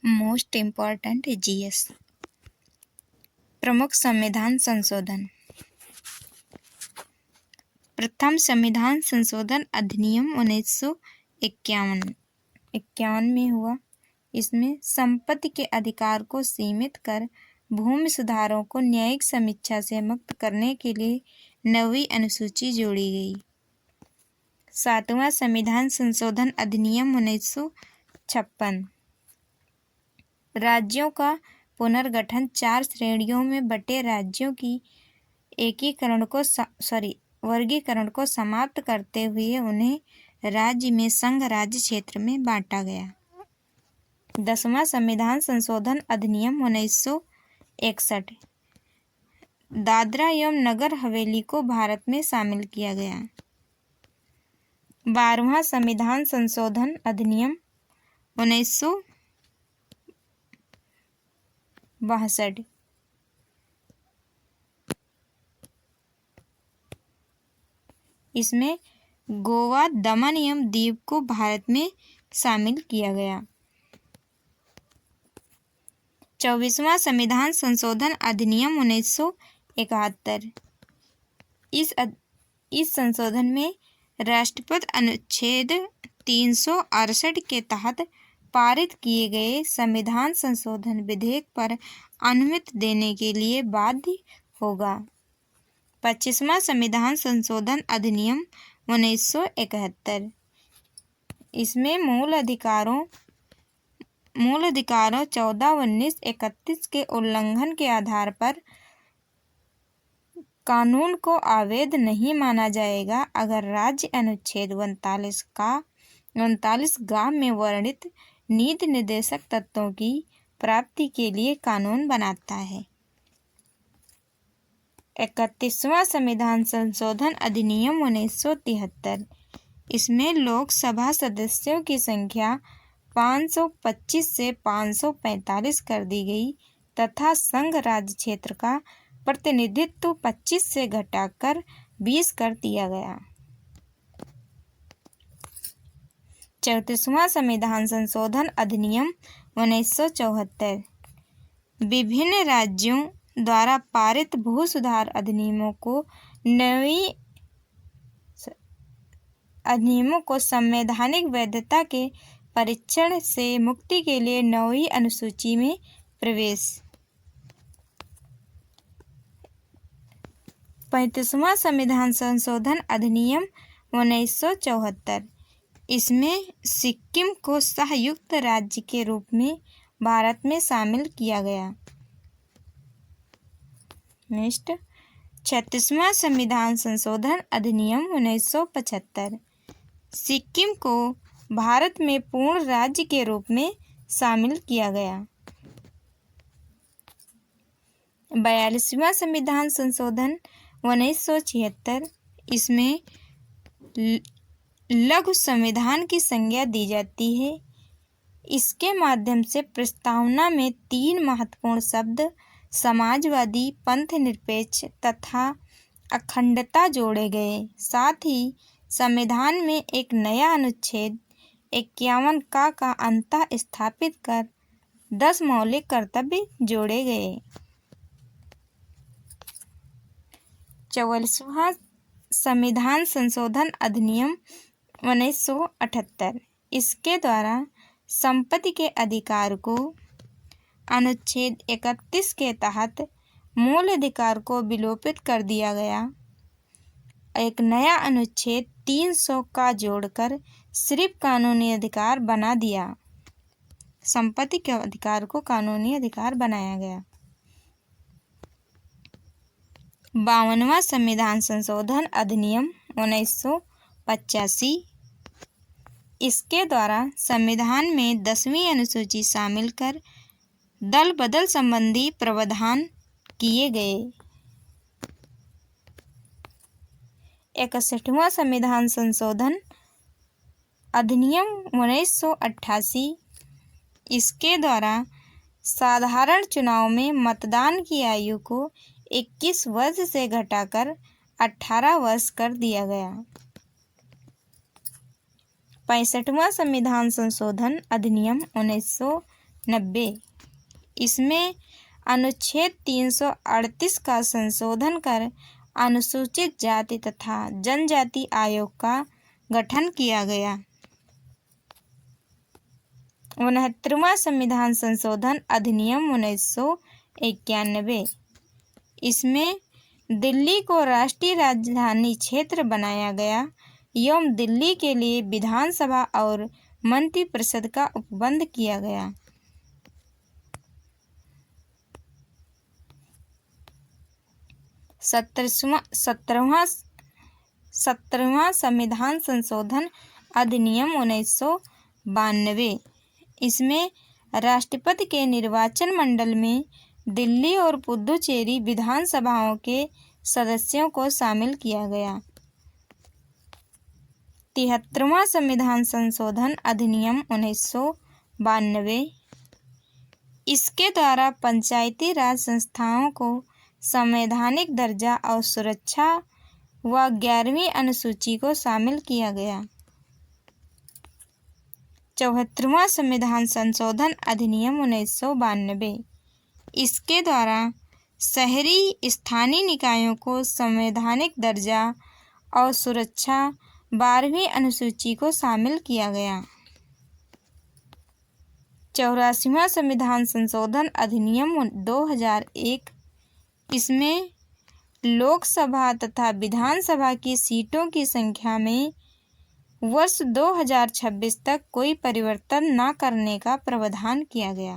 Most important GS. प्रमुख संविधान संशोधन। प्रथम संविधान संशोधन अधिनियम 1951 में हुआ। इसमें संपत्ति के अधिकार को सीमित कर भूमि सुधारों को न्यायिक समीक्षा से मुक्त करने के लिए नवी अनुसूची जोड़ी गई। सातवां संविधान संशोधन अधिनियम 1956। राज्यों का पुनर्गठन 4 श्रेणियों में बटे राज्यों की वर्गीकरण को समाप्त करते हुए उन्हें राज्य में संघ राज्य क्षेत्र में बांटा गया। 10वां संविधान संशोधन अधिनियम 1961। दादरा एवं नगर हवेली को भारत में शामिल किया गया। 12वां संविधान संशोधन अधिनियम 1962। इसमें गोवा, दमन एवं दीव को भारत में शामिल किया गया। 24वां संविधान संशोधन अधिनियम 1971। इस संशोधन में राष्ट्रपति अनुच्छेद 368 के तहत पारित किए गए संविधान संशोधन विधेयक पर अनुमति देने के लिए बाध्य होगा। 25वां संविधान संशोधन अधिनियम 1971। इसमें मूल अधिकारों 14, 19, 31 के उल्लंघन के आधार पर कानून को अवैध नहीं माना जाएगा अगर राज्य अनुच्छेद 39 में वर्णित नीति निर्देशक तत्वों की प्राप्ति के लिए कानून बनाता है। 31वां संविधान संशोधन अधिनियम 1973। इसमें लोकसभा सदस्यों की संख्या 525 से 545 कर दी गई तथा संघ राज्य क्षेत्र का प्रतिनिधित्व 25 से घटाकर 20 कर दिया गया। 34वां संविधान संशोधन अधिनियम 1974। विभिन्न राज्यों द्वारा पारित भू सुधार अधिनियमों को संवैधानिक वैधता के परीक्षण से मुक्ति के लिए नवी अनुसूची में प्रवेश। 35वां संविधान संशोधन अधिनियम 1974। इसमें सिक्किम को संयुक्त राज्य के रूप में भारत में शामिल किया गया। 36वां संविधान संशोधन अधिनियम 1975। सिक्किम को भारत में पूर्ण राज्य के रूप में शामिल किया गया। 42वां संविधान संशोधन 1976। इसमें लघु संविधान की संज्ञा दी जाती है। इसके माध्यम से प्रस्तावना में 3 महत्वपूर्ण शब्द समाजवादी, पंथनिरपेक्ष तथा अखंडता जोड़े गए। साथ ही संविधान में एक नया अनुच्छेद 51 का अंतः स्थापित कर 10 मौलिक कर्तव्य जोड़े गए। 44वां संविधान संशोधन अधिनियम 1978। इसके द्वारा संपत्ति के अधिकार को अनुच्छेद 31 के तहत मूल अधिकार को विलोपित कर दिया गया। एक नया अनुच्छेद 300 का जोड़कर सिर्फ कानूनी अधिकार बना दिया। संपत्ति के अधिकार को कानूनी अधिकार बनाया गया। 52वां संविधान संशोधन अधिनियम 1985। इसके द्वारा संविधान में 10वीं अनुसूची शामिल कर दल बदल संबंधी प्रावधान किए गए। 61वां संविधान संशोधन अधिनियम 1988। इसके द्वारा साधारण चुनाव में मतदान की आयु को 21 वर्ष से घटाकर 18 वर्ष कर दिया गया। 65वां संविधान संशोधन अधिनियम 90। इसमें अनुच्छेद 338 का संशोधन कर अनुसूचित जाति तथा जनजाति आयोग का गठन किया गया। 69वां संविधान संशोधन अधिनियम 1991। इसमें दिल्ली को राष्ट्रीय राजधानी क्षेत्र बनाया गया एवं दिल्ली के लिए विधानसभा और मंत्रिपरिषद का उपबंध किया गया। 17वां संविधान संशोधन अधिनियम 1992। इसमें राष्ट्रपति के निर्वाचन मंडल में दिल्ली और पुडुचेरी विधानसभाओं के सदस्यों को शामिल किया गया। 73वां संविधान संशोधन अधिनियम 1992। इसके द्वारा पंचायती राज संस्थाओं को संवैधानिक दर्जा और सुरक्षा व 11वीं अनुसूची को शामिल किया गया। 74वां संविधान संशोधन अधिनियम 1992। इसके द्वारा शहरी स्थानीय निकायों को संवैधानिक दर्जा और सुरक्षा 12वीं अनुसूची को शामिल किया गया। 84वां संविधान संशोधन अधिनियम 2001। इसमें लोकसभा तथा विधानसभा की सीटों की संख्या में वर्ष 2026 तक कोई परिवर्तन न करने का प्रावधान किया गया।